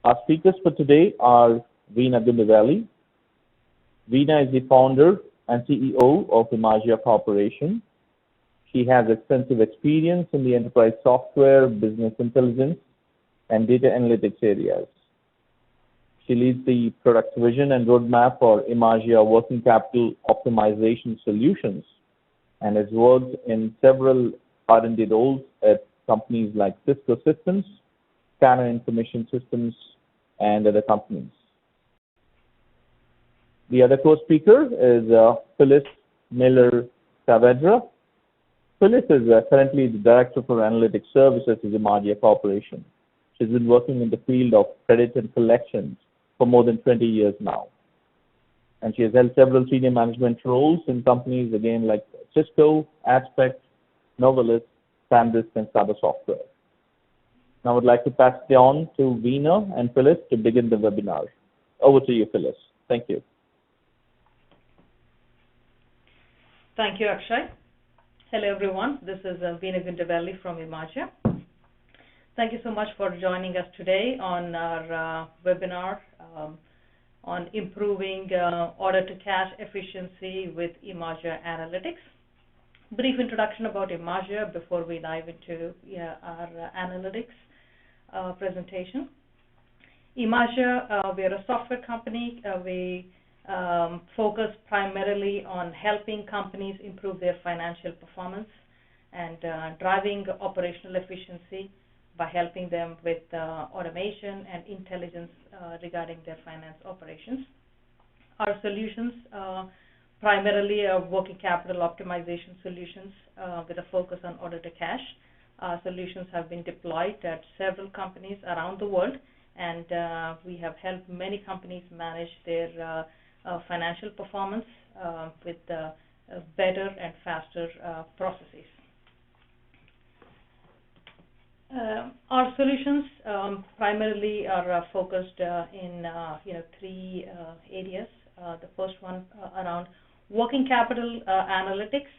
Our speakers for today are Veena Gundavelli. Veena is the founder and CEO of Emagia Corporation. She has extensive experience in the enterprise software, business intelligence, and data analytics areas. She leads the product vision and roadmap for Emagia working capital optimization solutions and has worked in several R&D roles at companies like Cisco Systems, Scanner Information Systems, and other companies. The other co-speaker is Phyllis Miller-Saavedra. Phyllis is currently the Director for Analytics Services at Emagia Corporation. She's been working in the field of credit and collections for more than 20 years now. And she has held several senior management roles in companies, again, like Cisco, Aspect, Novelis, SanDisk, and Sabre Software. Now I would like to pass it on to Veena and Phyllis to begin the webinar. Over to you, Phyllis. Thank you. Thank you, Akshay. Hello, everyone. This is Veena Gundavelli from Emagia. Thank you so much for joining us today on our webinar on improving order-to-cash efficiency with Emagia Analytics. Brief introduction about Emagia before we dive into our analytics presentation. Emagia, we are a software company. We focus primarily on helping companies improve their financial performance and driving operational efficiency by helping them with automation and intelligence regarding their finance operations. Our solutions primarily are working capital optimization solutions with a focus on order to cash. Our solutions have been deployed at several companies around the world, and we have helped many companies manage their financial performance with better and faster processes. Our solutions primarily are focused in three areas. The first one around working capital analytics,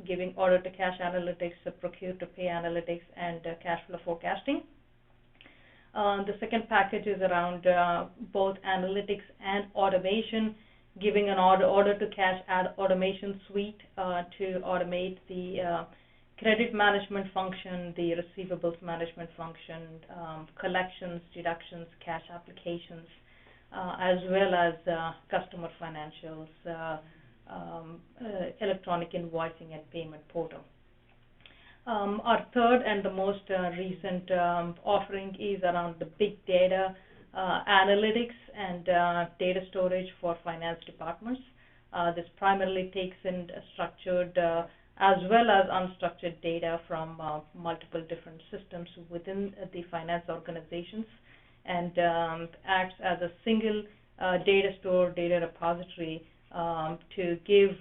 giving order to cash analytics, procure to pay analytics, and cash flow forecasting. The second package is around both analytics and automation, giving an order to cash automation suite to automate the credit management function, the receivables management function, collections, deductions, cash applications, as well as customer financials, electronic invoicing and payment portal. Our third and the most recent offering is around the big data analytics and data storage for finance departments. This primarily takes in structured as well as unstructured data from multiple different systems within the finance organizations and acts as a single data store, data repository to give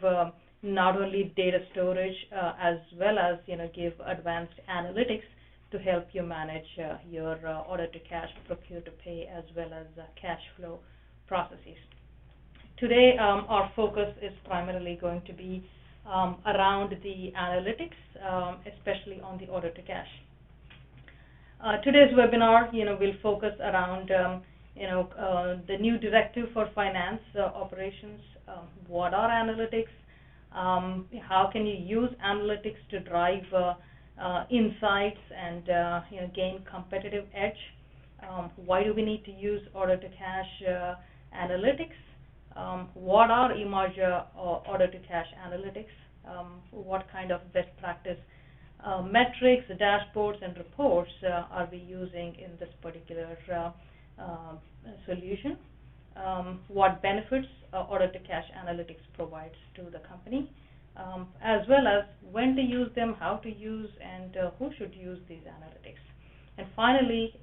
not only data storage as well as give advanced analytics to help you manage your order to cash, procure to pay, as well as cash flow processes. Today, our focus is primarily going to be around the analytics, especially on the order to cash. Today's webinar, will focus around the new directive for finance operations. What are analytics? How can you use analytics to drive insights and gain competitive edge? Why do we need to use order to cash analytics? What are Emagia order to cash analytics? What kind of best practice metrics, dashboards, and reports are we using in this particular solution? What benefits order to cash analytics provides to the company, as well as when to use them, how to use, and who should use these analytics. And finally,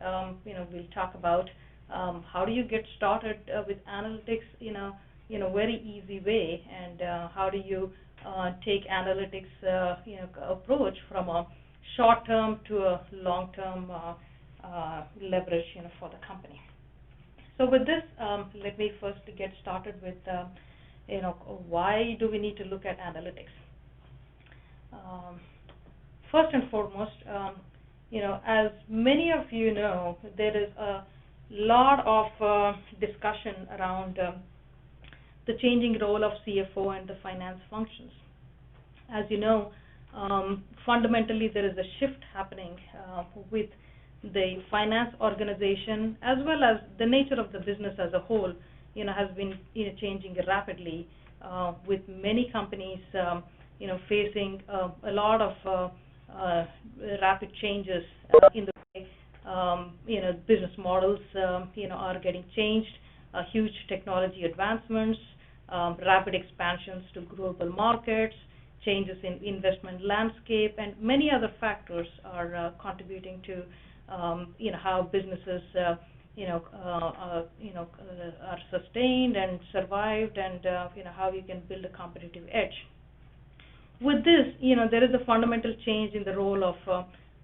we'll talk about how do you get started with analytics in a very easy way, and how do you take analytics approach from a short-term to a long-term leverage for the company. So with this, let me first get started with why do we need to look at analytics? First and foremost, as many of you know, there is a lot of discussion around the changing role of CFO and the finance functions. As you know, fundamentally there is a shift happening with the finance organization, as well as the nature of the business as a whole, has been changing rapidly, with many companies facing a lot of rapid changes in the way business models are getting changed, huge technology advancements, rapid expansions to global markets, changes in investment landscape, and many other factors are contributing to how businesses are sustained and survived, and how you can build a competitive edge. With this, there is a fundamental change in the role of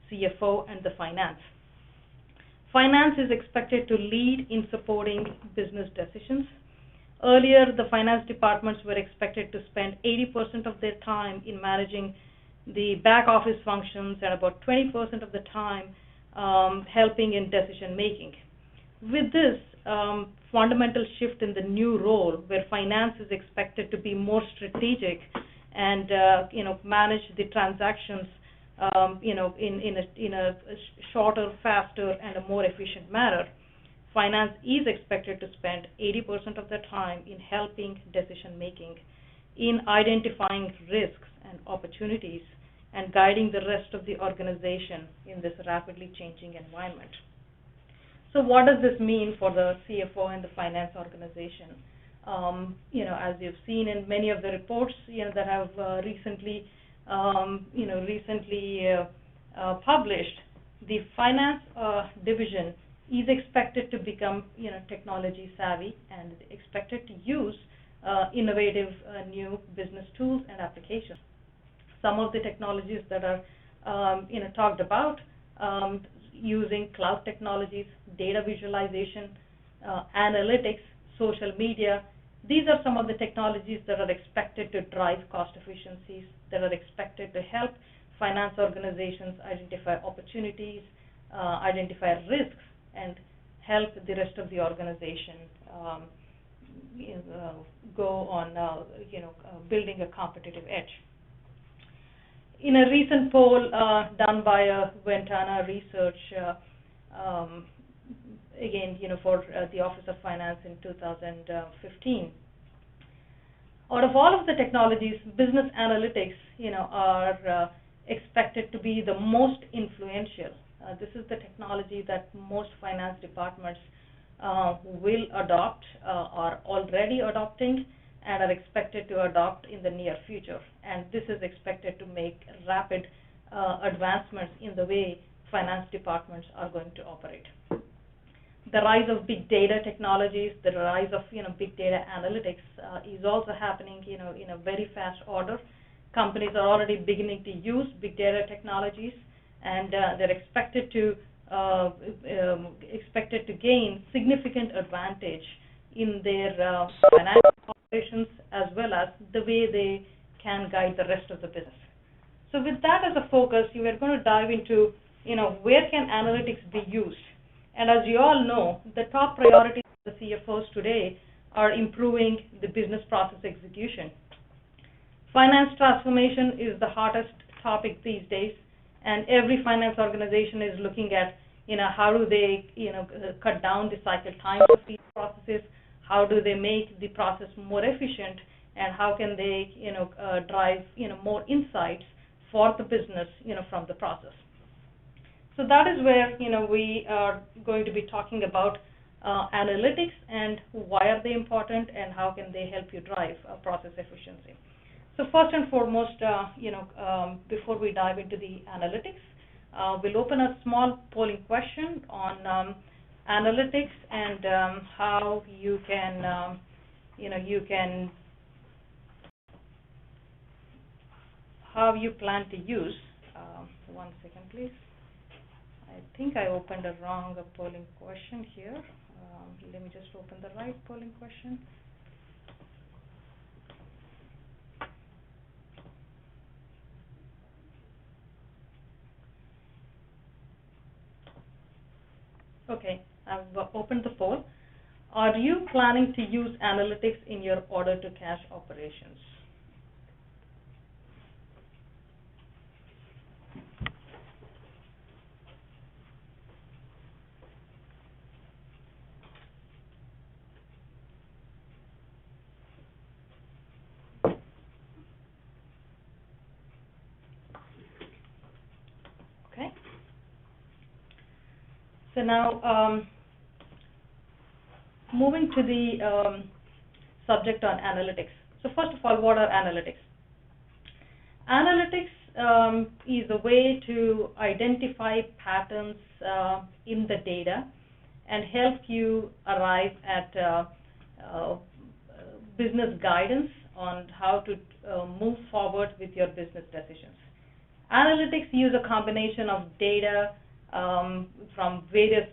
CFO and the finance. Finance is expected to lead in supporting business decisions. Earlier, the finance departments were expected to spend 80% of their time in managing the back office functions and about 20% of the time helping in decision making. With this fundamental shift in the new role, where finance is expected to be more strategic and manage the transactions in a shorter, faster, and a more efficient manner, finance is expected to spend 80% of the time in helping decision making, in identifying risks and opportunities, and guiding the rest of the organization in this rapidly changing environment. So what does this mean for the CFO and the finance organization? As you've seen in many of the reports that have recently published, the finance division is expected to become technology savvy and expected to use innovative new business tools and applications. Some of the technologies that are talked about, using cloud technologies, data visualization, analytics, social media. These are some of the technologies that are expected to drive cost efficiencies, that are expected to help finance organizations identify opportunities, identify risks, and help the rest of the organization go on building a competitive edge. In a recent poll done by Ventana Research, again, for the Office of Finance in 2015, out of all of the technologies, business analytics, are expected to be the most influential. This is the technology that most finance departments will adopt, are already adopting, and are expected to adopt in the near future. And this is expected to make rapid advancements in the way finance departments are going to operate. The rise of big data technologies, the rise of big data analytics is also happening in a very fast order. Companies are already beginning to use big data technologies, and they're expected to gain significant advantage in their financial operations, as well as the way they can guide the rest of the business. So with that as a focus, we are going to dive into where can analytics be used. And as you all know, the top priorities of the CFOs today are improving the business process execution. Finance transformation is the hottest topic these days, and every finance organization is looking at how do they cut down the cycle time of these processes, how do they make the process more efficient, and how can they drive more insights for the business from the process. So that is where we are going to be talking about analytics and why are they important and how can they help you drive process efficiency. So first and foremost, before we dive into the analytics, we'll open a small polling question on analytics and how you can, how you plan to use. 1 second, please. I think I opened a wrong polling question here. Let me just open the right polling question. Okay, have opened the poll. Are you planning to use analytics in your order-to-cash operations? Okay. So now, moving to the subject on analytics. So first of all, what are analytics? Analytics is a way to identify patterns in the data and help you arrive at business guidance on how to move forward with your business decisions. Analytics use a combination of data from various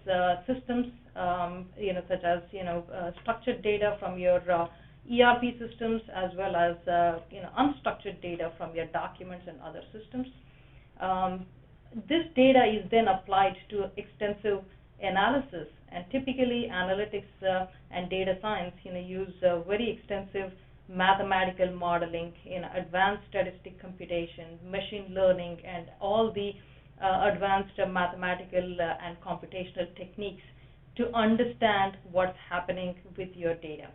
systems, such as structured data from your ERP systems, as well as unstructured data from your documents and other systems. This data is then applied to extensive analysis, and typically analytics and data science use very extensive mathematical modeling, advanced statistic computation, machine learning, and all the advanced mathematical and computational techniques to understand what's happening with your data.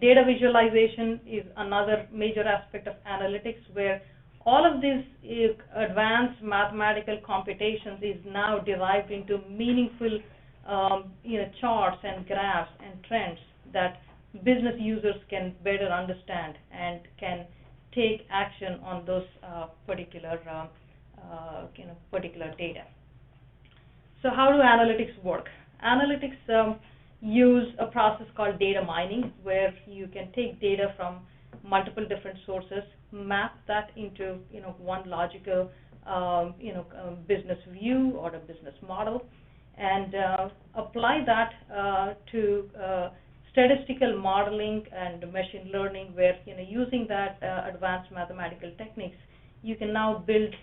Data visualization is another major aspect of analytics, where all of these advanced mathematical computations is now derived into meaningful charts and graphs and trends that business users can better understand and can take action on those particular data. So how do analytics work? Analytics use a process called data mining, where you can take data from multiple different sources, map that into one logical business view or a business model, and apply that to statistical modeling and machine learning, where using that advanced mathematical techniques, you can now build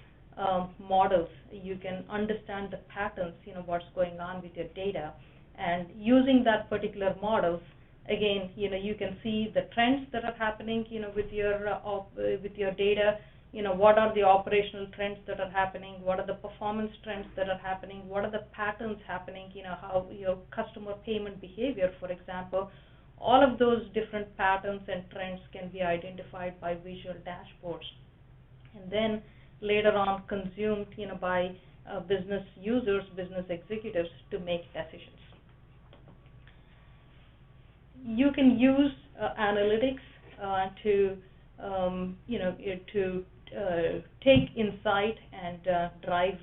models. You can understand the patterns, what's going on with your data, and using that particular models, again, you can see the trends that are happening, with your data. What are the operational trends that are happening? What are the performance trends that are happening? What are the patterns happening? How your customer payment behavior, for example. All of those different patterns and trends can be identified by visual dashboards, and then later on consumed, by business users, business executives to make decisions. You can use analytics to take insight and drive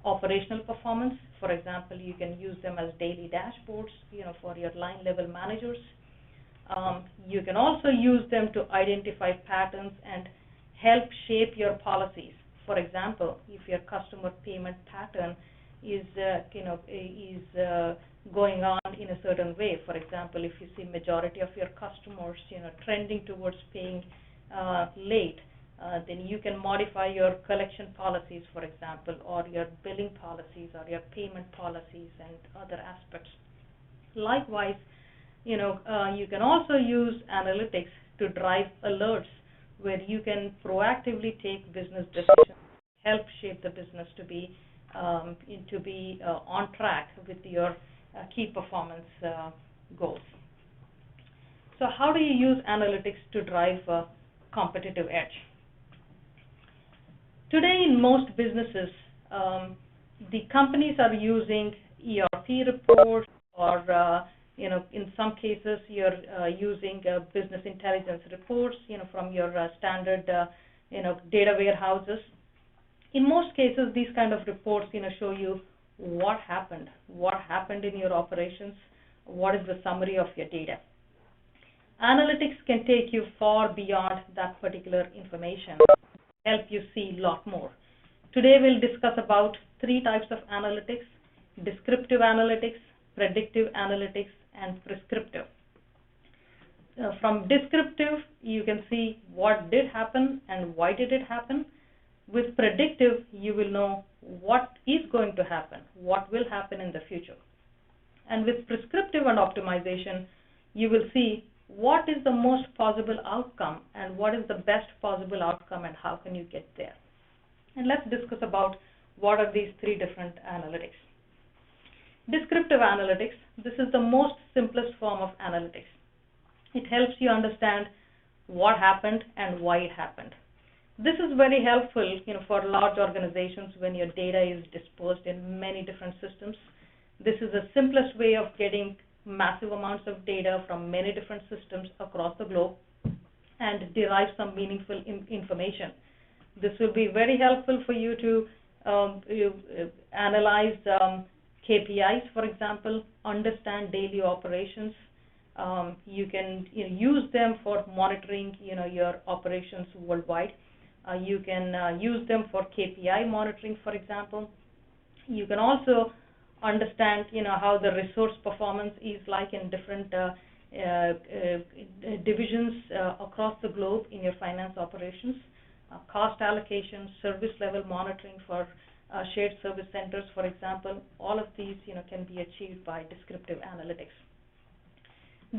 operational performance. For example, you can use them as daily dashboards, for your line level managers. You can also use them to identify patterns and help shape your policies. For example, if your customer payment pattern is going on in a certain way. For example, if you see majority of your customers trending towards paying late, then you can modify your collection policies, for example, or your billing policies, or your payment policies, and other aspects. Likewise, you can also use analytics to drive alerts, where you can proactively take business decisions, help shape the business to be on track with your key performance goals. So how do you use analytics to drive a competitive edge? Today, in most businesses, the companies are using ERP reports, or in some cases, you're using business intelligence reports, from your standard, data warehouses. In most cases, these kind of reports, show you what happened in your operations, what is the summary of your data. Analytics can take you far beyond that particular information, help you see a lot more. Today, we'll discuss about 3 types of analytics: descriptive analytics, predictive analytics, and prescriptive. From descriptive, you can see what did happen and why did it happen. With predictive, you will know what is going to happen, what will happen in the future. And with prescriptive and optimization, you will see what is the most possible outcome and what is the best possible outcome and how can you get there. And let's discuss about what are these three different analytics. Descriptive analytics, this is the most simplest form of analytics. It helps you understand what happened and why it happened. This is very helpful, for large organizations when your data is dispersed in many different systems. This is the simplest way of getting massive amounts of data from many different systems across the globe and derive some meaningful information. This will be very helpful for you to analyze KPIs, for example, understand daily operations. You can use them for monitoring your operations worldwide. You can use them for KPI monitoring, for example. You can also understand how the resource performance is like in different divisions across the globe in your finance operations. Cost allocation, service level monitoring for shared service centers, for example. All of these can be achieved by descriptive analytics.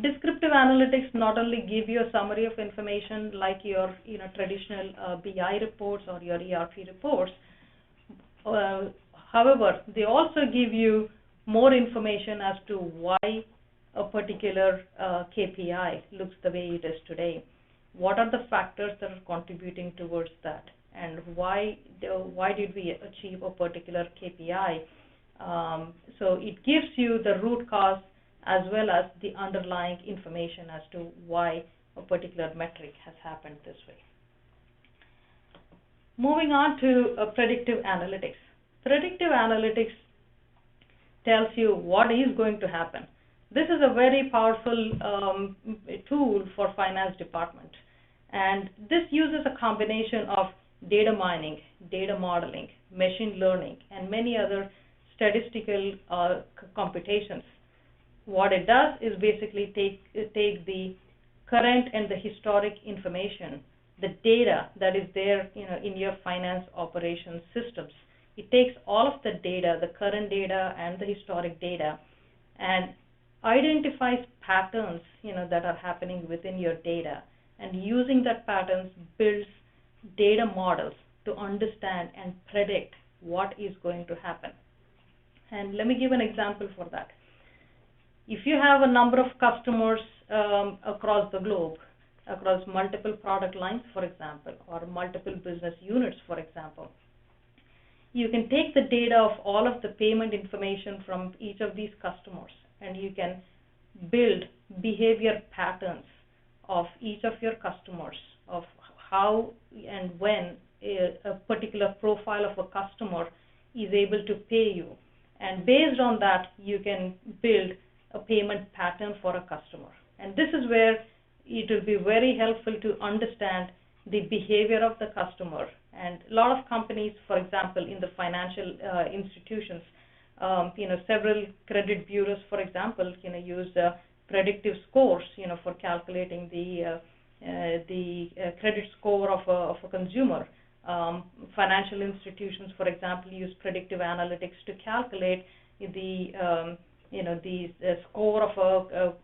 Descriptive analytics not only give you a summary of information like your traditional BI reports or your ERP reports. However, they also give you more information as to why a particular KPI looks the way it is today. What are the factors that are contributing towards that, and why did we achieve a particular KPI? So it gives you the root cause as well as the underlying information as to why a particular metric has happened this way. Moving on to predictive analytics. Predictive analytics tells you what is going to happen. This is a very powerful tool for finance department, and this uses a combination of data mining, data modeling, machine learning, and many other statistical computations. What it does is basically take the current and the historic information, the data that is there in your finance operations systems. It takes all of the data, the current data and the historic data, and identifies patterns that are happening within your data, and using that patterns builds data models to understand and predict what is going to happen. And let me give an example for that. If you have a number of customers across the globe, across multiple product lines, for example, or multiple business units, for example, you can take the data of all of the payment information from each of these customers, and you can build behavior patterns of each of your customers, of how and when a particular profile of a customer is able to pay you. And based on that, you can build a payment pattern for a customer. And this is where it will be very helpful to understand the behavior of the customer. And a lot of companies, for example, in the financial institutions, several credit bureaus, for example, use predictive scores, for calculating the credit score of a consumer. Financial institutions, for example, use predictive analytics to calculate the score of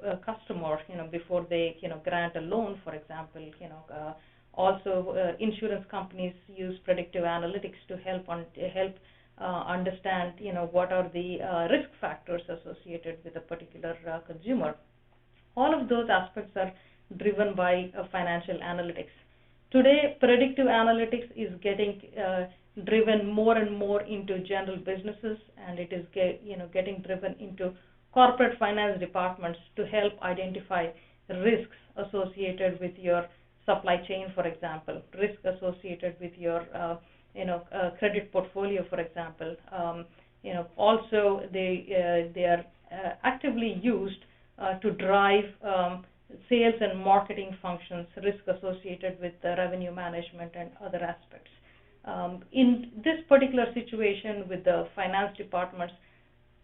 a customer, before they, grant a loan, for example. Also, insurance companies use predictive analytics to help understand, what are the risk factors associated with a particular consumer. All of those aspects are driven by financial analytics. Today, predictive analytics is getting driven more and more into general businesses, and it is getting driven into corporate finance departments to help identify risks associated with your supply chain, for example, risk associated with your credit portfolio, for example. Also they are actively used to drive sales and marketing functions, risk associated with the revenue management and other aspects. In this particular situation with the finance departments,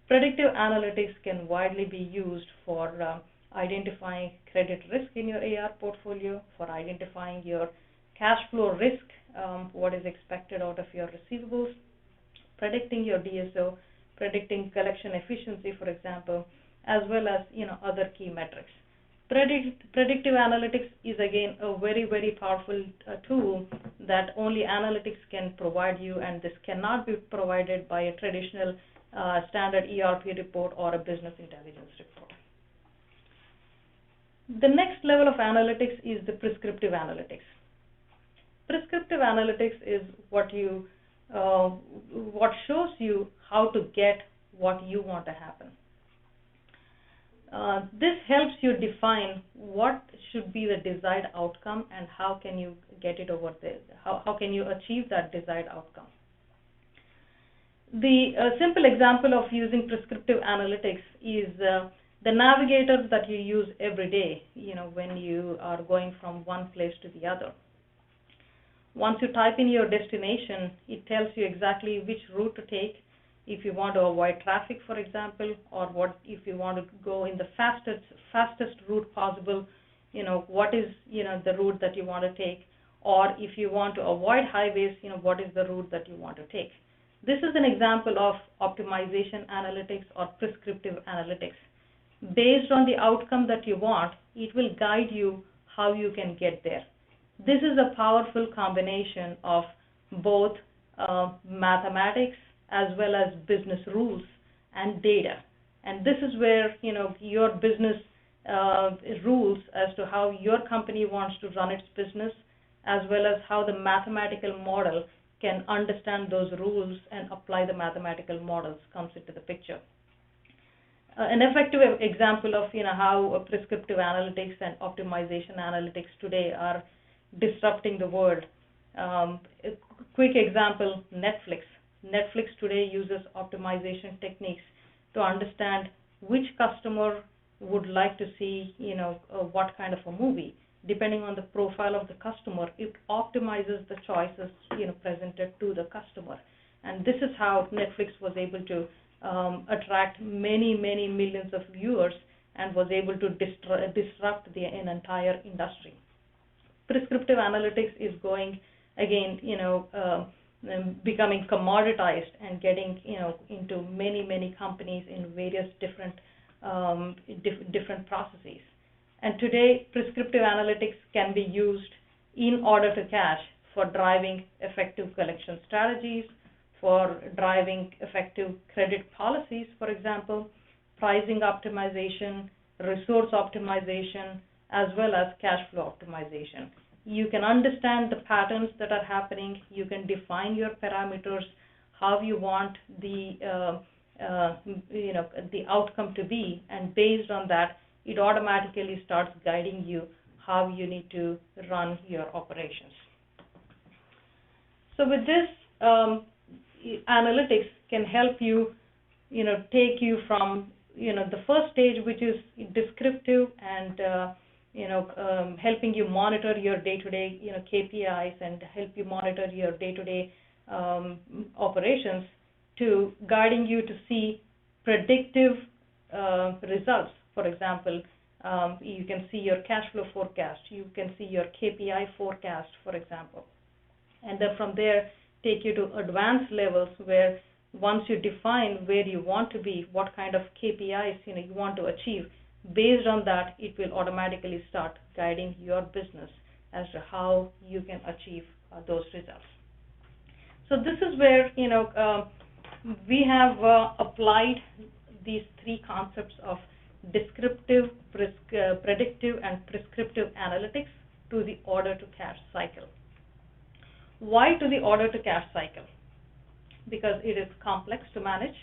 predictive analytics can widely be used for identifying credit risk in your AR portfolio, for identifying your cash flow risk, what is expected out of your receivables, predicting your DSO, predicting collection efficiency, for example, as well as other key metrics. Predictive analytics is again a very, very powerful tool that only analytics can provide you, and this cannot be provided by a traditional standard ERP report or a business intelligence report. The next level of analytics is the prescriptive analytics. Prescriptive analytics is what shows you how to get what you want to happen. This helps you define what should be the desired outcome and how can you get it over there. How can you achieve that desired outcome? The simple example of using prescriptive analytics is the navigators that you use every day, when you are going from one place to the other. Once you type in your destination, it tells you exactly which route to take. If you want to avoid traffic, for example, or if you want to go in the fastest route possible, what is the route that you want to take, or if you want to avoid highways, what is the route that you want to take. This is an example of optimization analytics or prescriptive analytics. Based on the outcome that you want, it will guide you how you can get there. This is a powerful combination of both mathematics as well as business rules and data. And this is where your business rules as to how your company wants to run its business, as well as how the mathematical model can understand those rules and apply the mathematical models comes into the picture. An effective example of how prescriptive analytics and optimization analytics today are disrupting the world. A quick example, Netflix. Netflix today uses optimization techniques to understand which customer would like to see what kind of a movie. Depending on the profile of the customer, it optimizes the choices presented to the customer. And this is how Netflix was able to attract many millions of viewers and was able to disrupt an entire industry. Prescriptive analytics is going again, becoming commoditized and getting into many companies in various different processes. And today, prescriptive analytics can be used in order to cash for driving effective collection strategies, for driving effective credit policies, for example, pricing optimization, resource optimization, as well as cash flow optimization. You can understand the patterns that are happening. You can define your parameters, how you want the outcome to be, and based on that, it automatically starts guiding you how you need to run your operations. So with this, analytics can help you, take you from, the first stage, which is descriptive and, helping you monitor your day-to-day, KPIs and help you monitor your day-to-day operations, to guiding you to see predictive results. For example, you can see your cash flow forecast. You can see your KPI forecast, for example. And then from there, take you to advanced levels where once you define where you want to be, what kind of KPIs you want to achieve, based on that, it will automatically start guiding your business as to how you can achieve those results. So this is where we have applied these three concepts of descriptive, predictive, and prescriptive analytics to the order-to-cash cycle. Why to the order-to-cash cycle? Because it is complex to manage,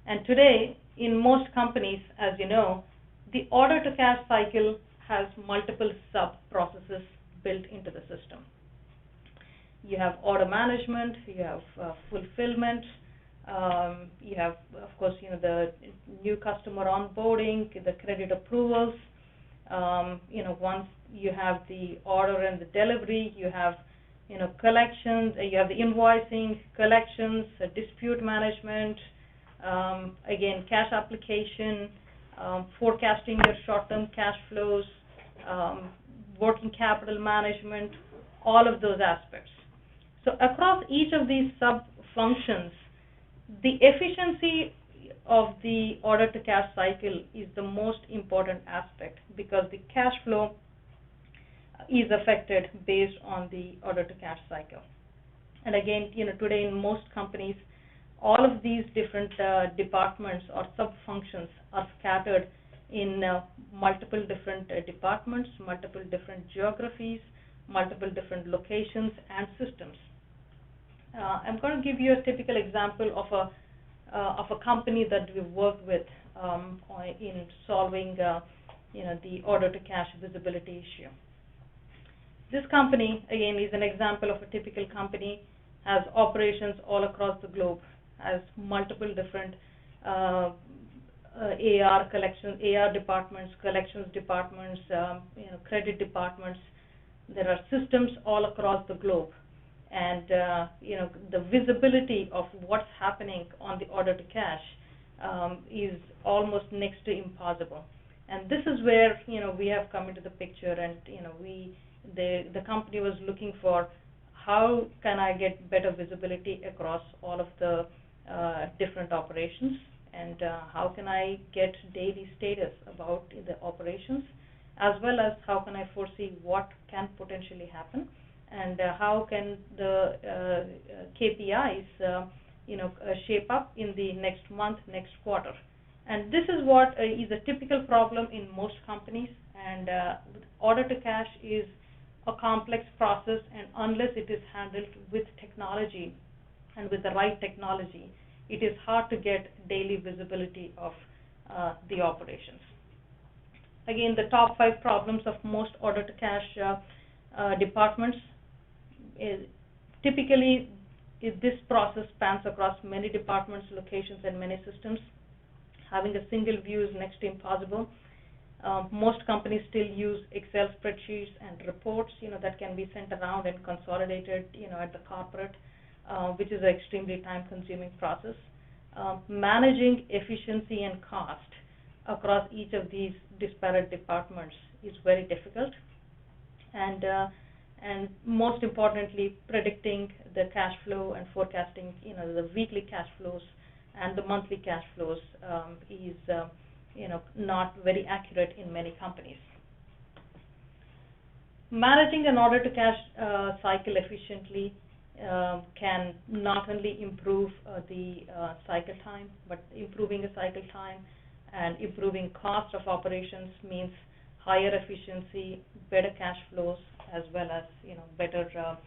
and today, in most companies, as you know, the order-to-cash cycle has multiple sub-processes built into the system. You have order management, you have fulfillment, you have, of course, the new customer onboarding, the credit approvals. Once you have the order and the delivery, you have collections, you have the invoicing, collections, dispute management, again, cash application, forecasting your short-term cash flows, working capital management, all of those aspects. So across each of these sub-functions, the efficiency of the order to cash cycle is the most important aspect, because the cash flow is affected based on the order to cash cycle. And again, today in most companies, all of these different departments or sub-functions are scattered in multiple different departments, multiple different geographies, multiple different locations and systems. I'm going to give you a typical example of a company that we've worked with in solving the order to cash visibility issue. This company, again, is an example of a typical company, has operations all across the globe, has multiple different AR departments, collections departments, credit departments. There are systems all across the globe, and the visibility of what's happening on the order to cash is almost next to impossible. And this is where we have come into the picture, and the company was looking for, how can I get better visibility across all of the different operations, and how can I get daily status about the operations, as well as how can I foresee what can potentially happen, and how can the KPIs shape up in the next month, next quarter. And this is what is a typical problem in most companies, and order to cash is a complex process, and unless it is handled with technology and with the right technology, it is hard to get daily visibility of the operations. Again, the top 5 problems of most order to cash departments is typically this process spans across many departments, locations, and many systems. Having a single view is next to impossible. Most companies still use Excel spreadsheets and reports, that can be sent around and consolidated, at the corporate, which is an extremely time-consuming process. Managing efficiency and cost across each of these disparate departments is very difficult, and most importantly, predicting the cash flow and forecasting, the weekly cash flows and the monthly cash flows is not very accurate in many companies. Managing an order to cash cycle efficiently can not only improve the cycle time, but improving the cycle time and improving cost of operations means higher efficiency, better cash flows, as well as better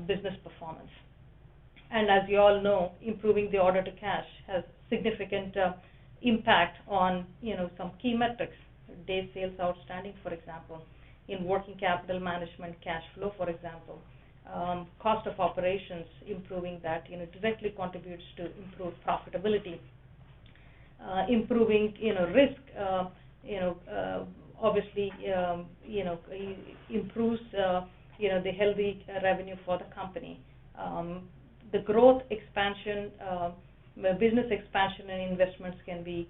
business performance. And as you all know, improving the order to cash has significant impact on some key metrics, days sales outstanding, for example, in working capital management, cash flow, for example. Cost of operations, improving that directly contributes to improved profitability. Improving risk, obviously improves the healthy revenue for the company. The growth expansion, business expansion and investments can be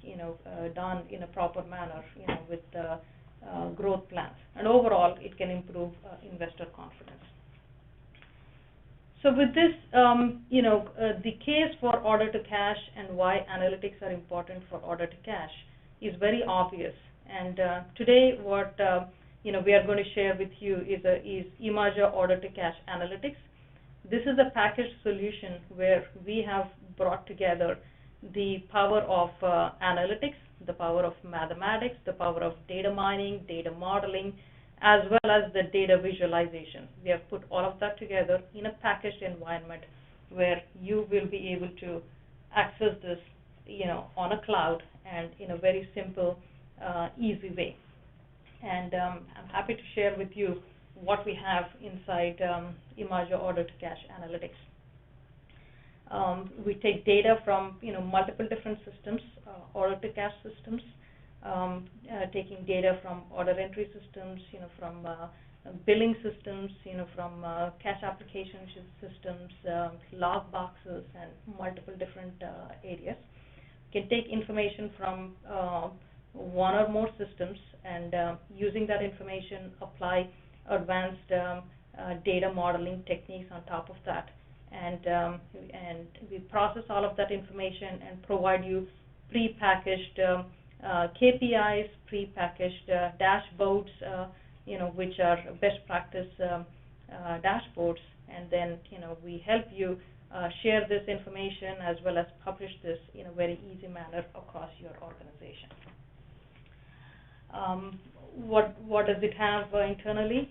done in a proper manner with growth plans, and overall it can improve investor confidence. So with this, the case for order to cash and why analytics are important for order to cash is very obvious. And today, what we are going to share with you is Emagia Order to Cash Analytics. This is a packaged solution where we have brought together the power of analytics, the power of mathematics, the power of data mining, data modeling, as well as the data visualization. We have put all of that together in a packaged environment where you will be able to access this, on a cloud and in a very simple, easy way. And I'm happy to share with you what we have inside Emagia Order to Cash Analytics. We take data from multiple different systems, order to cash systems, taking data from order entry systems, from billing systems, from cash application systems, log boxes, and multiple different areas. We can take information from one or more systems, and using that information, apply advanced data modeling techniques on top of that, and we process all of that information and provide you prepackaged KPIs, prepackaged dashboards, which are best practice dashboards, and then we help you share this information as well as publish this in a very easy manner across your organization. What does it have internally?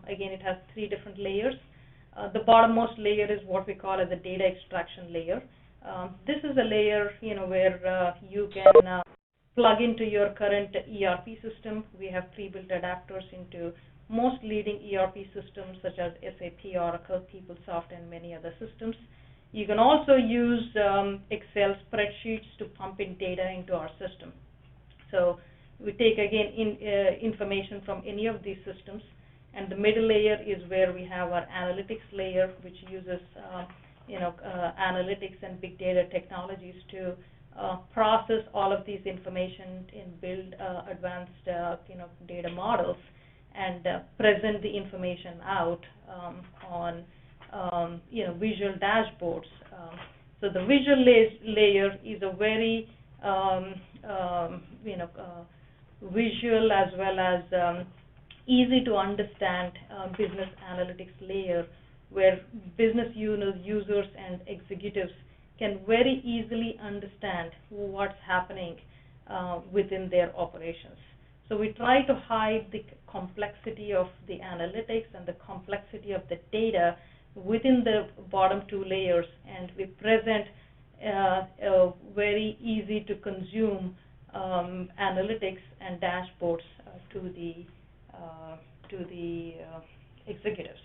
Again, it has 3 different layers. The bottommost layer is what we call as a data extraction layer. This is a layer where you can plug into your current ERP system. We have pre-built adapters into most leading ERP systems such as SAP, Oracle, PeopleSoft, and many other systems. You can also use Excel spreadsheets to pump in data into our system. So we take, again, information from any of these systems, and the middle layer is where we have our analytics layer, which uses analytics and big data technologies to process all of these information and build advanced data models and present the information out on visual dashboards. So the visual layer is a very visual as well as easy to understand business analytics layer, where business users and executives can very easily understand what's happening within their operations. So we try to hide the complexity of the analytics and the complexity of the data within the bottom 2 layers, and we present a very easy to consume analytics and dashboards to the executives.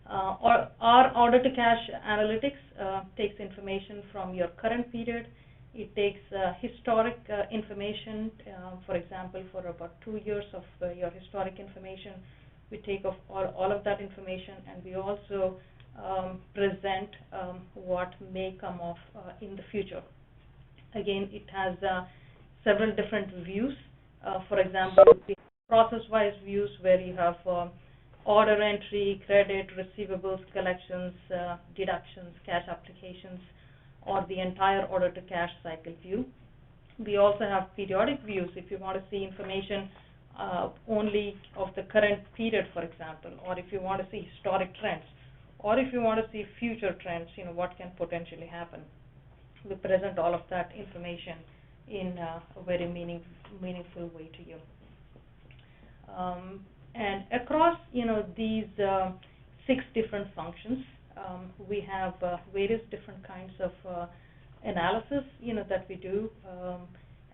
Our order to cash analytics takes information from your current period. It takes historic information, for example, for about 2 years of your historic information. We take off all of that information, and we also present what may come off in the future. Again, it has several different views. For example, the process-wise views where you have order entry, credit, receivables, collections, deductions, cash applications, or the entire order to cash cycle view. We also have periodic views if you want to see information only of the current period, for example, or if you want to see historic trends, or if you want to see future trends, what can potentially happen. We present all of that information in a very meaningful way to you. And across these 6 different functions, we have various different kinds of analysis that we do,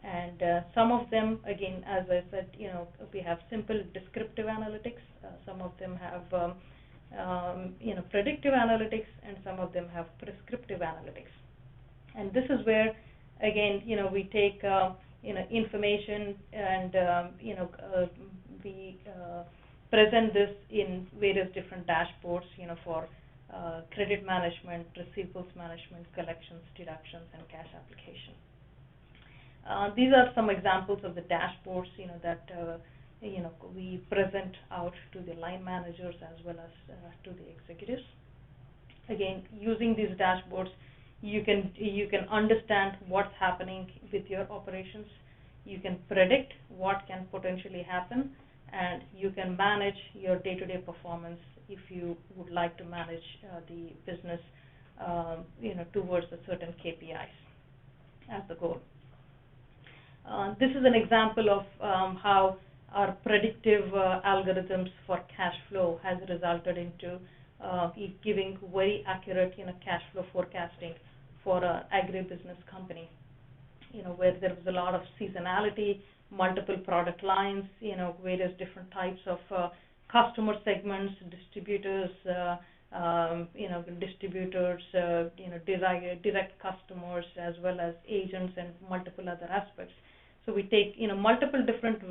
and some of them, again, as I said, we have simple descriptive analytics. Some of them have predictive analytics, and some of them have prescriptive analytics. And this is where, again, we take information and we present this in various different dashboards, for credit management, receivables management, collections, deductions, and cash application. These are some examples of the dashboards, that we present out to the line managers as well as to the executives. Again, using these dashboards, you can understand what's happening with your operations. You can predict what can potentially happen, and you can manage your day-to-day performance if you would like to manage the business towards a certain KPIs as the goal. This is an example of how our predictive algorithms for cash flow has resulted into giving very accurate cash flow forecasting for an agribusiness company, where there was a lot of seasonality, multiple product lines, various different types of customer segments, distributors, direct customers, as well as agents and multiple other aspects. So we take multiple different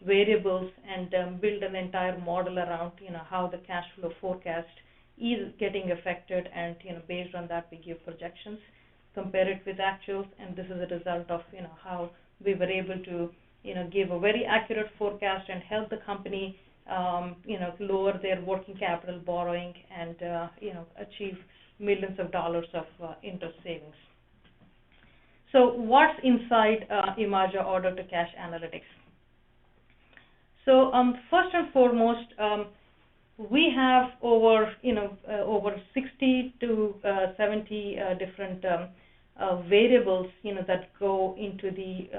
variables and build an entire model around how the cash flow forecast is getting affected, and based on that we give projections, compare it with actuals, and this is a result of how we were able to give a very accurate forecast and help the company lower their working capital borrowing and, achieve millions of dollars of interest savings. So what's inside Emagia Order to Cash Analytics? So first and foremost, we have over 60 to 70 different variables, that go into the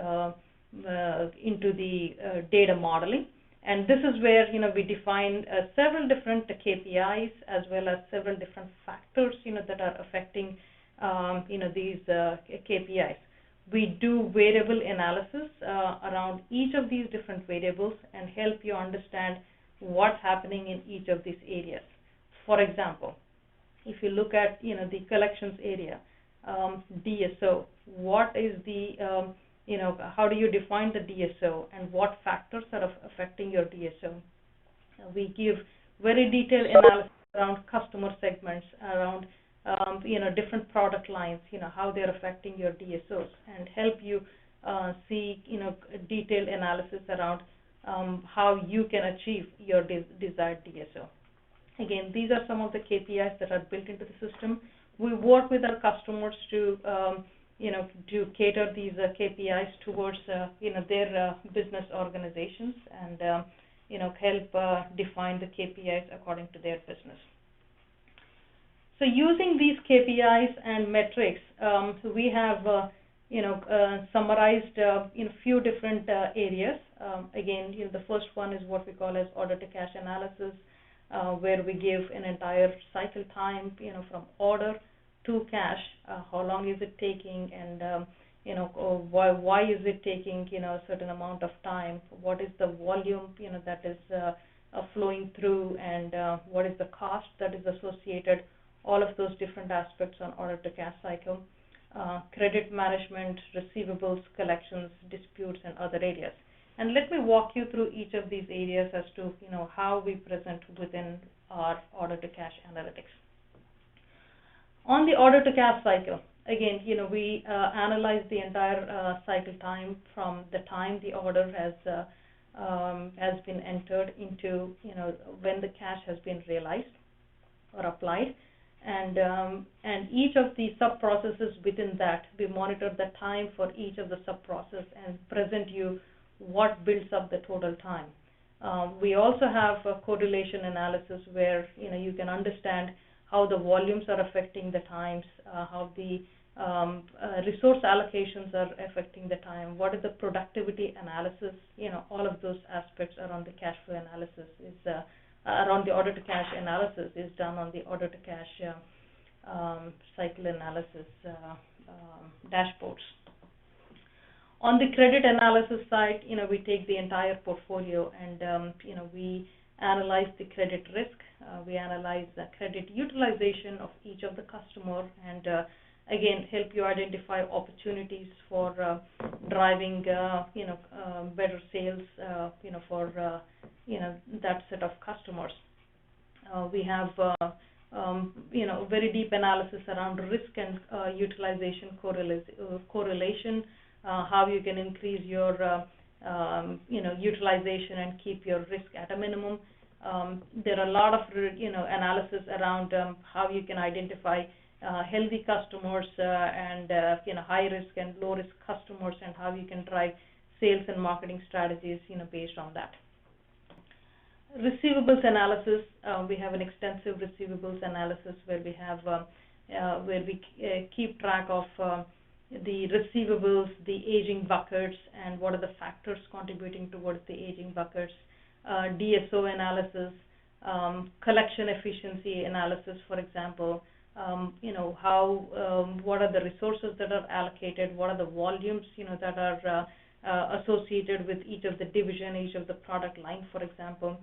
data modeling, and this is where we define several different KPIs as well as several different factors that are affecting these KPIs. We do variable analysis around each of these different variables and help you understand what's happening in each of these areas. For example, if you look at the collections area, DSO, what is the how do you define the DSO and what factors are affecting your DSO? We give very detailed analysis around customer segments, around different product lines, how they're affecting your DSOs, and help you see detailed analysis around how you can achieve your desired DSO. Again, these are some of the KPIs that are built into the system. We work with our customers to to cater these KPIs towards their business organizations and help define the KPIs according to their business. So using these KPIs and metrics, we have summarized few different areas. Again, the first one is what we call as order to cash analysis, where we give an entire cycle time, from order to cash, how long is it taking, and why is it taking a certain amount of time, what is the volume that is flowing through, and what is the cost that is associated, all of those different aspects on order to cash cycle, credit management, receivables, collections, disputes, and other areas. And let me walk you through each of these areas as to how we present within our order to cash analytics. On the order to cash cycle, again, we analyze the entire cycle time from the time the order has been entered into when the cash has been realized or applied, and each of the sub processes within that, we monitor the time for each of the sub process and present you what builds up the total time. We also have a correlation analysis where you can understand how the volumes are affecting the times, how the resource allocations are affecting the time, what is the productivity analysis, all of those aspects around the cash flow analysis is around the order to cash analysis is done on the order to cash cycle analysis dashboards. On the credit analysis side, we take the entire portfolio and we analyze the credit risk, we analyze the credit utilization of each of the customer, and again help you identify opportunities for driving better sales for that set of customers. We have very deep analysis around risk and utilization correlation, how you can increase your utilization and keep your risk at a minimum. There are a lot of analysis around how you can identify healthy customers and high risk and low risk customers, and how you can drive sales and marketing strategies based on that. Receivables analysis, we have an extensive receivables analysis where we have where we keep track of the receivables, the aging buckets, and what are the factors contributing towards the aging buckets. DSO analysis, collection efficiency analysis, for example, what are the resources that are allocated, what are the volumes that are associated with each of the division, each of the product line, for example,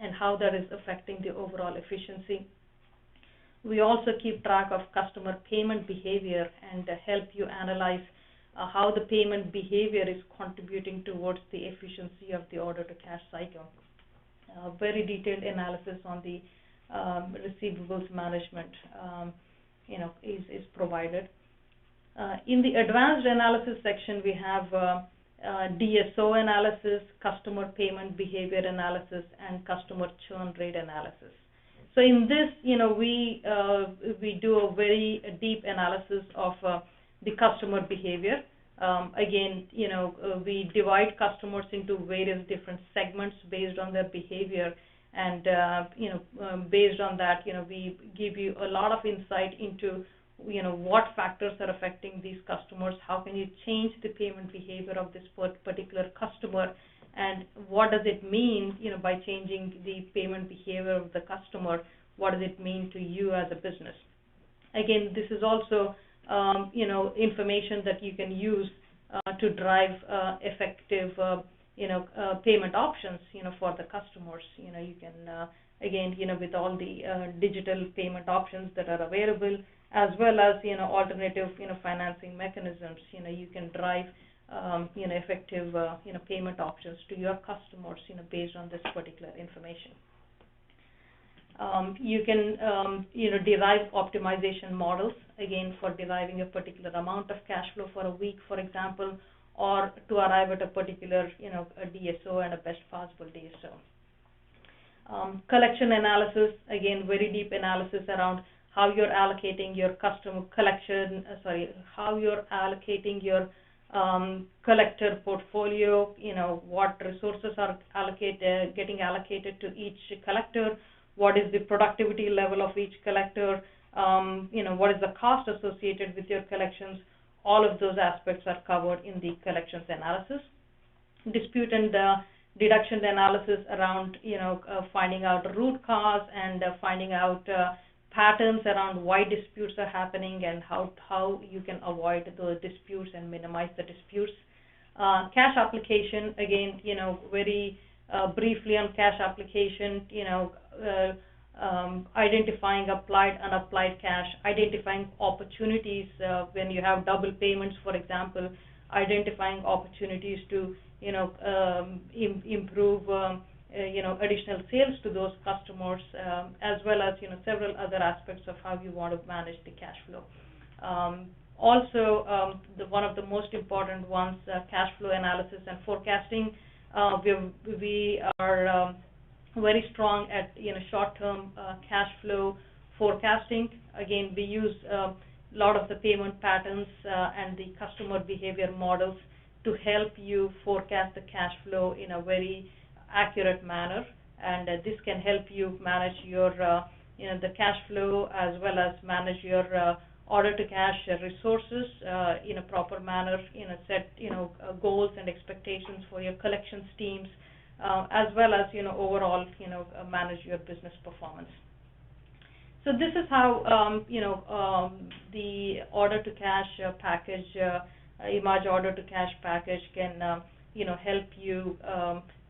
and how that is affecting the overall efficiency. We also keep track of customer payment behavior and help you analyze how the payment behavior is contributing towards the efficiency of the order to cash cycle. Very detailed analysis on the receivables management is provided. In the advanced analysis section, we have DSO analysis, customer payment behavior analysis, and customer churn rate analysis. So in this, we do a very deep analysis of the customer behavior. Again, we divide customers into various different segments based on their behavior, and based on that, we give you a lot of insight into what factors are affecting these customers, how can you change the payment behavior of this particular customer, and what does it mean, by changing the payment behavior of the customer, what does it mean to you as a business. Again, this is also information that you can use to drive effective payment options for the customers. You can again, with all the digital payment options that are available, as well as alternative financing mechanisms, you can drive effective payment options to your customers based on this particular information. You can derive optimization models, again, for deriving a particular amount of cash flow for a week, for example, or to arrive at a particular a DSO and a best possible DSO. Collection analysis, again, very deep analysis around how you're allocating your customer collection, how you're allocating your collector portfolio, what resources are getting allocated to each collector, what is the productivity level of each collector, what is the cost associated with your collections. All of those aspects are covered in the collections analysis. Dispute and deduction analysis around, finding out root cause and finding out patterns around why disputes are happening and how you can avoid those disputes and minimize the disputes. Cash application, again, very briefly on cash application, identifying applied, unapplied cash, identifying opportunities when you have double payments, for example, identifying opportunities to, improve, additional sales to those customers, as well as, several other aspects of how you want to manage the cash flow. Also, one of the most important ones, cash flow analysis and forecasting. We are very strong at short-term cash flow forecasting. Again, we use a lot of the payment patterns and the customer behavior models to help you forecast the cash flow in a very accurate manner, and this can help you manage your the cash flow, as well as manage your order to cash resources in a proper manner, set goals and expectations for your collections teams, as well as overall manage your business performance. So this is how the order to cash package, Emagia order to cash package can help you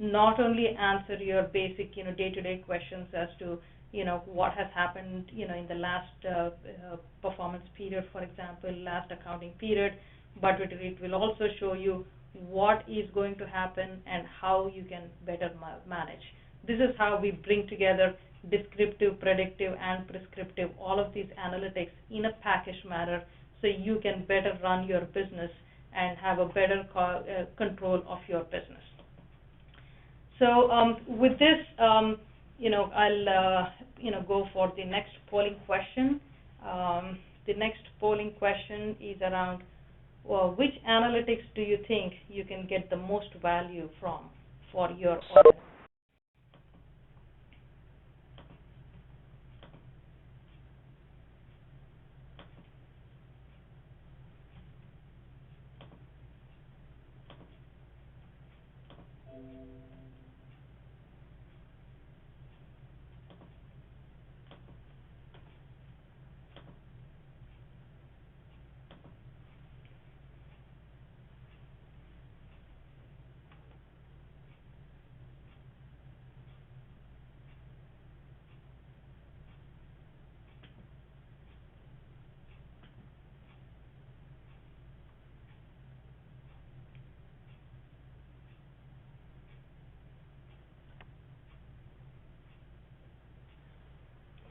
not only answer your basic day-to-day questions as to what has happened in the last performance period, for example, last accounting period, but it will also show you what is going to happen and how you can better manage. This is how we bring together descriptive, predictive, and prescriptive, all of these analytics in a packaged manner, so you can better run your business and have a better control of your business. So with this, I'll go for the next polling question. The next polling question is around, which analytics do you think you can get the most value from for your order?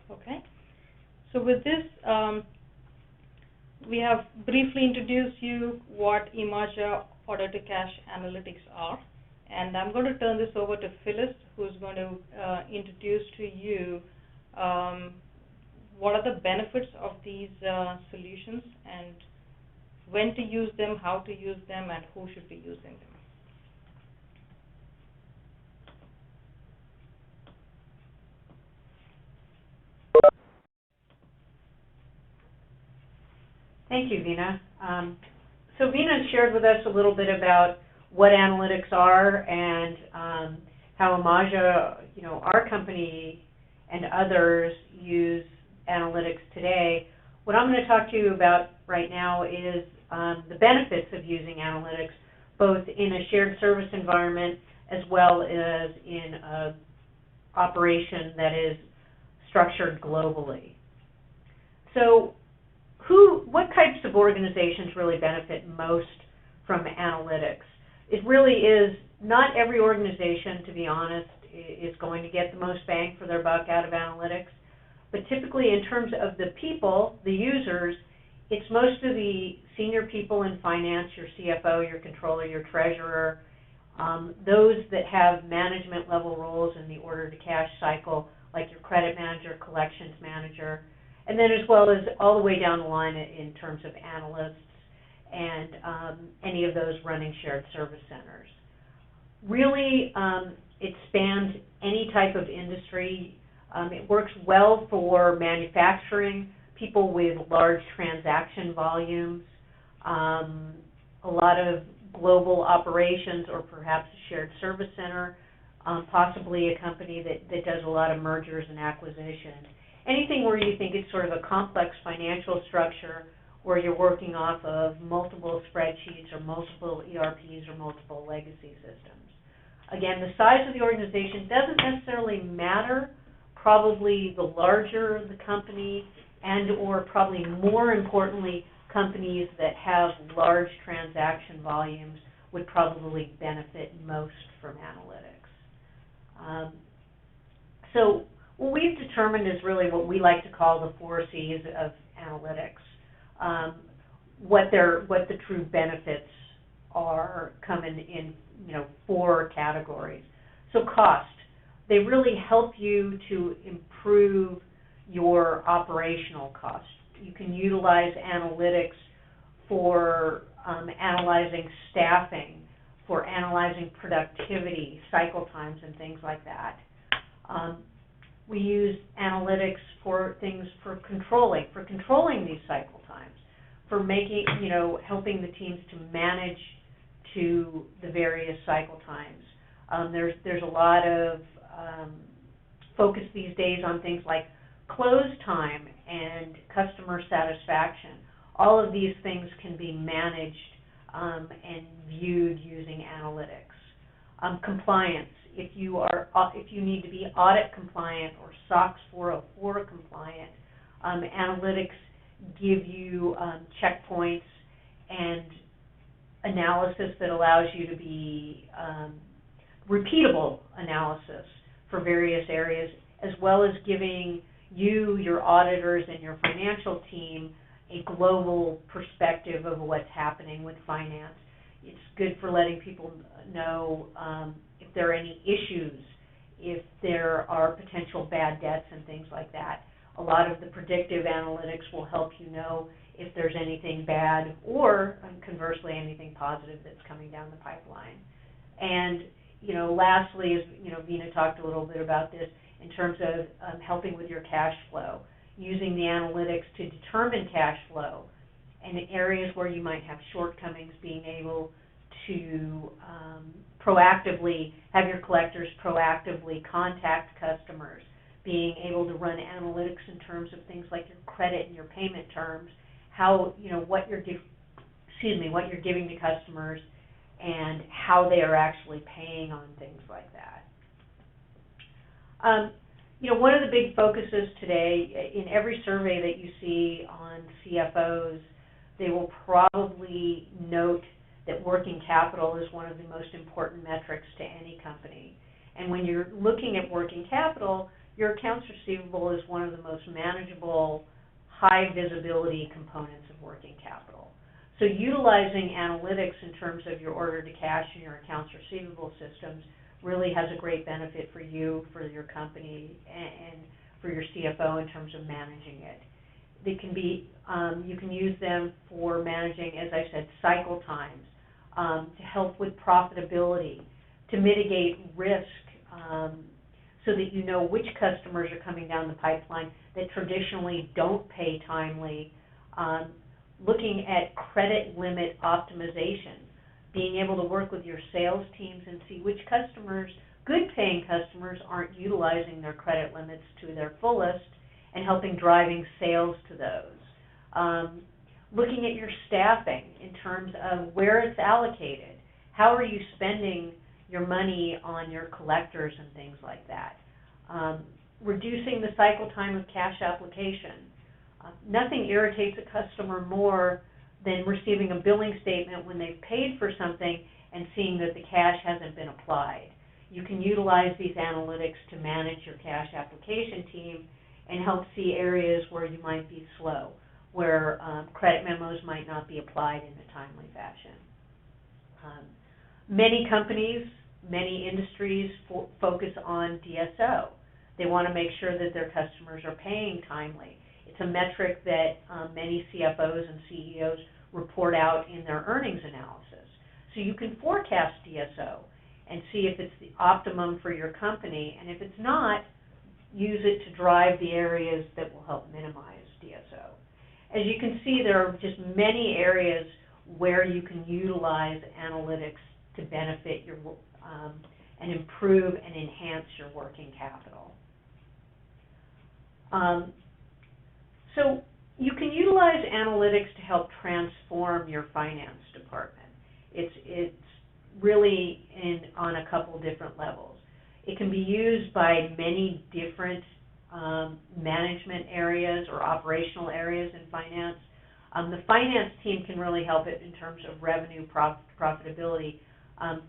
Okay, so with this, we have briefly introduced you what Emagia order-to-cash analytics are. And I'm going to turn this over to Phyllis, who's going to introduce to you what are the benefits of these solutions and when to use them, how to use them, and who should be using them. Thank you, Veena. So Veena shared with us a little bit about what analytics are and how Emagia, our company and others use analytics today. What I'm going to talk to you about right now is the benefits of using analytics, both in a shared service environment as well as in an operation that is structured globally. So what types of organizations really benefit most from analytics? It really is, not every organization, to be honest, is going to get the most bang for their buck out of analytics. But typically in terms of the people, the users, it's most of the senior people in finance, your CFO, your controller, your treasurer, those that have management level roles in the order-to-cash cycle, like your credit manager, collections manager, and then as well as all the way down the line in terms of analysts and any of those running shared service centers. Really, it spans any type of industry. It works well for manufacturing, people with large transaction volumes, a lot of global operations, or perhaps a shared service center, possibly a company that does a lot of mergers and acquisitions. Anything where you think it's sort of a complex financial structure where you're working off of multiple spreadsheets or multiple ERPs or multiple legacy systems. Again, the size of the organization doesn't necessarily matter. Probably the larger the company, and or probably more importantly, companies that have large transaction volumes would probably benefit most from analytics. So what we've determined is really what we like to call the 4 C's of analytics. What the true benefits are come in 4 categories. So cost. They really help you to improve your operational cost. You can utilize analytics for analyzing staffing, for analyzing productivity, cycle times, and things like that. We use analytics for things for controlling these cycle times, for making, helping the teams to manage to the various cycle times. There's a lot of focus these days on things like close time and customer satisfaction. All of these things can be managed and viewed using analytics. Compliance. If you need to be audit compliant or SOX 404 compliant, analytics give you checkpoints and analysis that allows you to be repeatable analysis for various areas, as well as giving you, your auditors, and your financial team a global perspective of what's happening with finance. It's good for letting people know if there are any issues, if there are potential bad debts and things like that. A lot of the predictive analytics will help you know if there's anything bad or, conversely, anything positive that's coming down the pipeline. And, lastly, as Veena talked a little bit about this, in terms of helping with your cash flow, using the analytics to determine cash flow, and in areas where you might have shortcomings, being able to proactively have your collectors proactively contact customers, being able to run analytics in terms of things like your credit and your payment terms, how what you're giving to customers, and how they are actually paying on things like that. One of the big focuses today, in every survey that you see on CFOs, they will probably note that working capital is one of the most important metrics to any company. And when you're looking at working capital, your accounts receivable is one of the most manageable, high visibility components of working capital. So utilizing analytics in terms of your order to cash and your accounts receivable systems really has a great benefit for you, for your company, and for your CFO in terms of managing it. They can be, you can use them for managing, as I said, cycle times, to help with profitability, to mitigate risk, so that you know which customers are coming down the pipeline that traditionally don't pay timely, looking at credit limit optimization, being able to work with your sales teams and see which customers, good paying customers, aren't utilizing their credit limits to their fullest, and helping driving sales to those. Looking at your staffing in terms of where it's allocated. How are you spending your money on your collectors and things like that? Reducing the cycle time of cash application. Nothing irritates a customer more than receiving a billing statement when they've paid for something and seeing that the cash hasn't been applied. You can utilize these analytics to manage your cash application team and help see areas where you might be slow, where credit memos might not be applied in a timely fashion. Many companies, many industries focus on DSO. They want to make sure that their customers are paying timely. It's a metric that many CFOs and CEOs report out in their earnings analysis. So you can forecast DSO and see if it's the optimum for your company, and if it's not, use it to drive the areas that will help minimize DSO. As you can see, there are just many areas where you can utilize analytics to benefit your and improve and enhance your working capital. So you can utilize analytics to help transform your finance department. It's really on a couple different levels. It can be used by many different management areas or operational areas in finance. The finance team can really help it in terms of revenue profitability,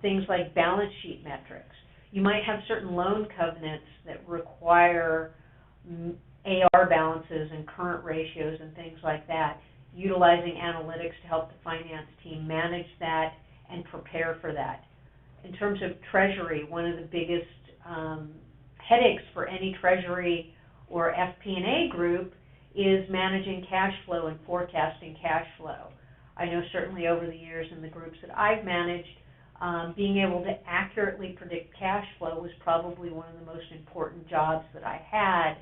things like balance sheet metrics. You might have certain loan covenants that require AR balances and current ratios and things like that, utilizing analytics to help the finance team manage that and prepare for that. In terms of treasury, one of the biggest headaches for any treasury or FP&A group is managing cash flow and forecasting cash flow. I know certainly over the years in the groups that I've managed, being able to accurately predict cash flow was probably one of the most important jobs that I had,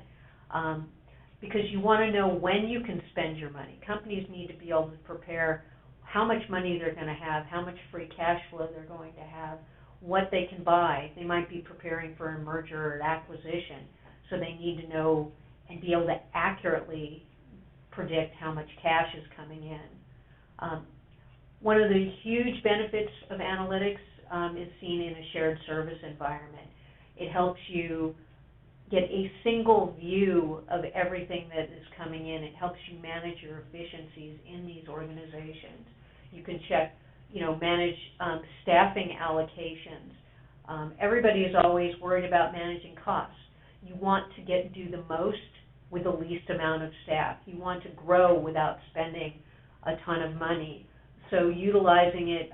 because you want to know when you can spend your money. Companies need to be able to prepare how much money they're going to have, how much free cash flow they're going to have, what they can buy. They might be preparing for a merger or an acquisition, so they need to know and be able to accurately predict how much cash is coming in. One of the huge benefits of analytics is seen in a shared service environment. It helps you get a single view of everything that is coming in. It helps you manage your efficiencies in these organizations. You can check, manage staffing allocations. Everybody is always worried about managing costs. You want to do the most with the least amount of staff. You want to grow without spending a ton of money. So utilizing it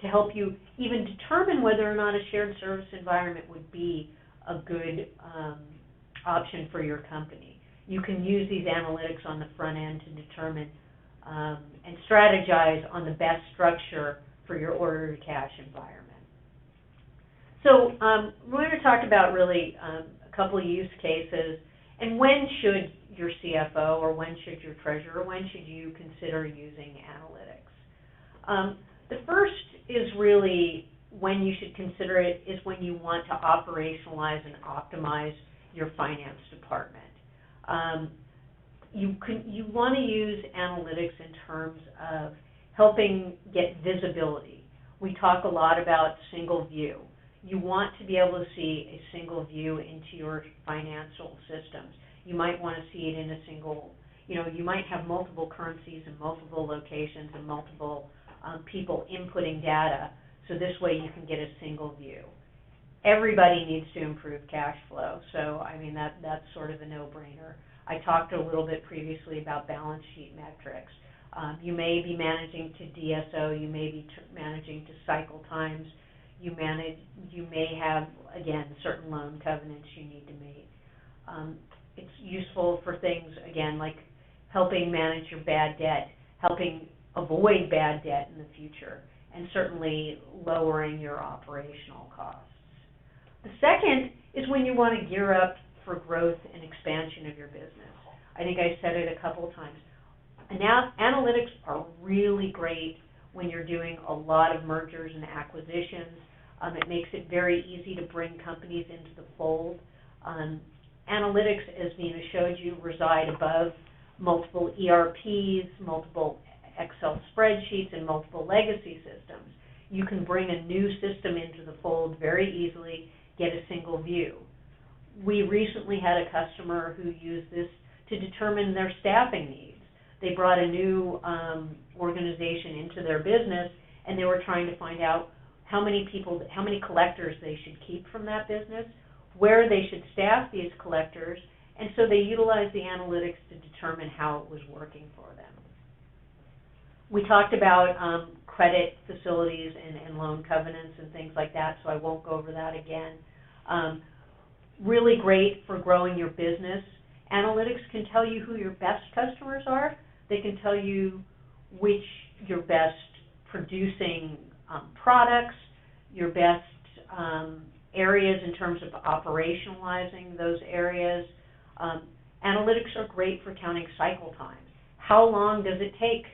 to help you even determine whether or not a shared service environment would be a good option for your company. You can use these analytics on the front end to determine and strategize on the best structure for your order to cash environment. So we're going to talk about really a couple of use cases, and when should your CFO or when should your treasurer, or when should you consider using analytics? The first is really when you should consider it is when you want to operationalize and optimize your finance department. You want to use analytics in terms of helping get visibility. We talk a lot about single view. You want to be able to see a single view into your financial systems. You might want to see it in a single, you might have multiple currencies and multiple locations and multiple people inputting data, so this way you can get a single view. Everybody needs to improve cash flow, so that's sort of a no-brainer. I talked a little bit previously about balance sheet metrics. You may be managing to DSO, you may be managing to cycle times, you may have, again, certain loan covenants you need to meet. It's useful for things, again, like helping manage your bad debt, helping avoid bad debt in the future, and certainly lowering your operational costs. The second is when you want to gear up for growth and expansion of your business. I think I said it a couple of times. Analytics are really great when you're doing a lot of mergers and acquisitions. It makes it very easy to bring companies into the fold. Analytics, as Nina showed you, reside above multiple ERPs, multiple Excel spreadsheets, and multiple legacy systems. You can bring a new system into the fold very easily, get a single view. We recently had a customer who used this to determine their staffing needs. They brought a new organization into their business, and they were trying to find out how many collectors they should keep from that business, where they should staff these collectors, and so they utilized the analytics to determine how it was working for them. We talked about credit facilities and loan covenants and things like that, so I won't go over that again. Really great for growing your business. Analytics can tell you who your best customers are. They can tell you which your best producing products, your best areas in terms of operationalizing those areas. Analytics are great for counting cycle times. How long does it take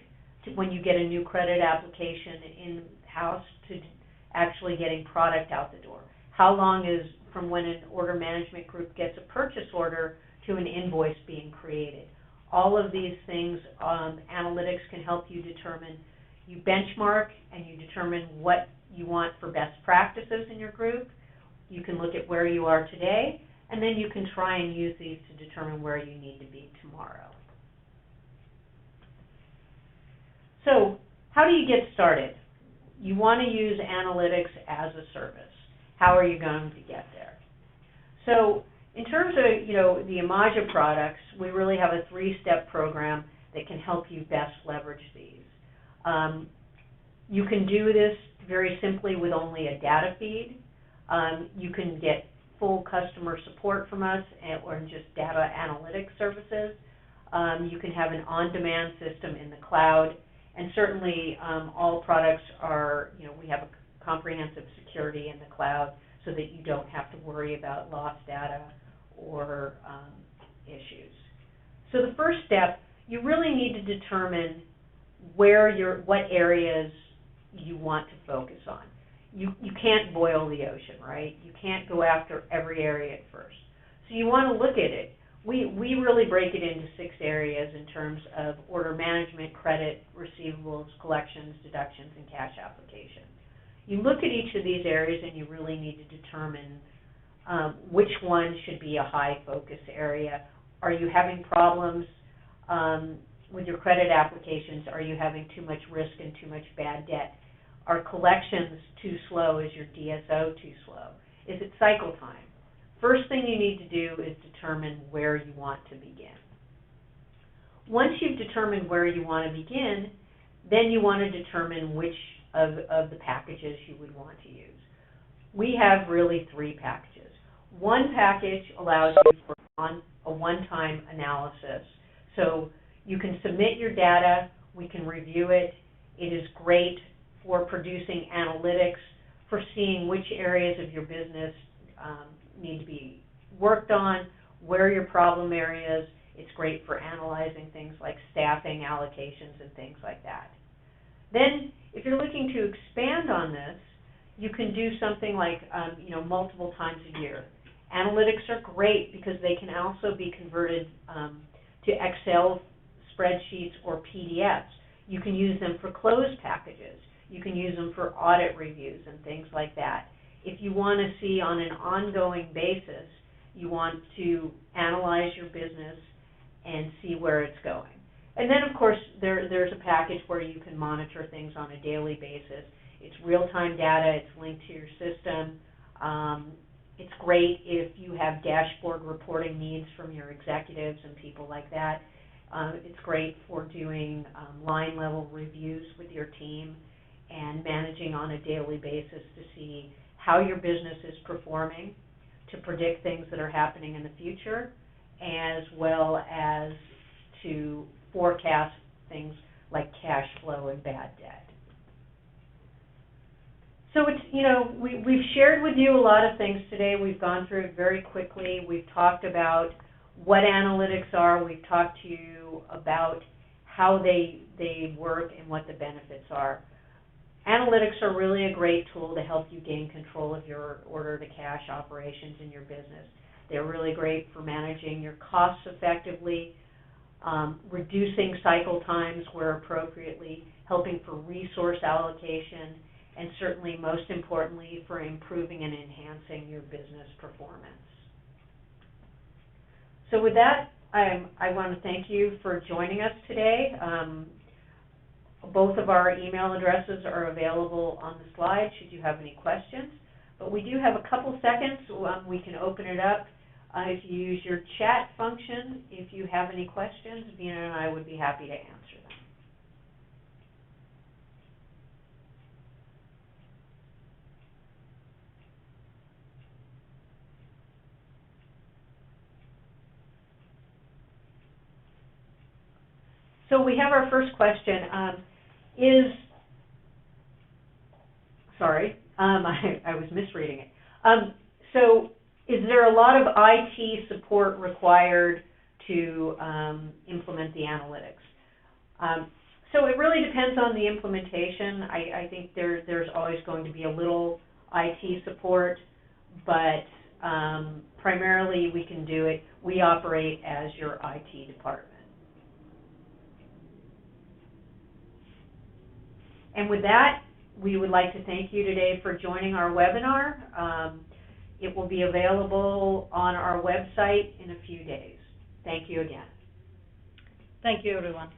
when you get a new credit application in-house to actually getting product out the door? How long is from when an order management group gets a purchase order to an invoice being created? All of these things, analytics can help you determine. You benchmark and you determine what you want for best practices in your group. You can look at where you are today, and then you can try and use these to determine where you need to be tomorrow. So, how do you get started? You want to use analytics as a service. How are you going to get there? So, in terms of the Emagia products, we really have a 3-step program that can help you best leverage these. You can do this very simply with only a data feed. You can get full customer support from us or just data analytics services. You can have an on-demand system in the cloud, and certainly all products are, we have a comprehensive security in the cloud so that you don't have to worry about lost data or issues. So the first step, you really need to determine what areas you want to focus on. You can't boil the ocean, right? You can't go after every area at first. So you want to look at it. We really break it into 6 areas in terms of order management, credit, receivables, collections, deductions, and cash application. You look at each of these areas and you really need to determine which one should be a high focus area. Are you having problems with your credit applications? Are you having too much risk and too much bad debt? Are collections too slow? Is your DSO too slow? Is it cycle time? First thing you need to do is determine where you want to begin. Once you've determined where you want to begin, then you want to determine which of the packages you would want to use. We have really 3 packages. One package allows you for a one-time analysis. So you can submit your data, we can review it. It is great for producing analytics, for seeing which areas of your business need to be worked on, where are your problem areas. It's great for analyzing things like staffing, allocations, and things like that. Then, if you're looking to expand on this, you can do something like multiple times a year. Analytics are great because they can also be converted to Excel spreadsheets or PDFs. You can use them for closed packages. You can use them for audit reviews and things like that. If you want to see on an ongoing basis, you want to analyze your business and see where it's going. And then, of course, there's a package where you can monitor things on a daily basis. It's real-time data. It's linked to your system. It's great if you have dashboard reporting needs from your executives and people like that. It's great for doing line-level reviews with your team and managing on a daily basis to see how your business is performing, to predict things that are happening in the future, as well as to forecast things like cash flow and bad debt. So it's, we've shared with you a lot of things today. We've gone through it very quickly. We've talked about what analytics are. We've talked to you about how they work and what the benefits are. Analytics are really a great tool to help you gain control of your order-to-cash operations in your business. They're really great for managing your costs effectively, reducing cycle times where appropriately, helping for resource allocation, and certainly, most importantly, for improving and enhancing your business performance. So with that, I want to thank you for joining us today. Both of our email addresses are available on the slide should you have any questions. But we do have a couple seconds. We can open it up. If you use your chat function, if you have any questions, Veena and I would be happy to answer them. So we have our first question. I was misreading it. So is there a lot of IT support required to implement the analytics? So it really depends on the implementation. I think there's always going to be a little IT support, but primarily we can do it. We operate as your IT department. And with that, we would like to thank you today for joining our webinar. It will be available on our website in a few days. Thank you again. Thank you, everyone.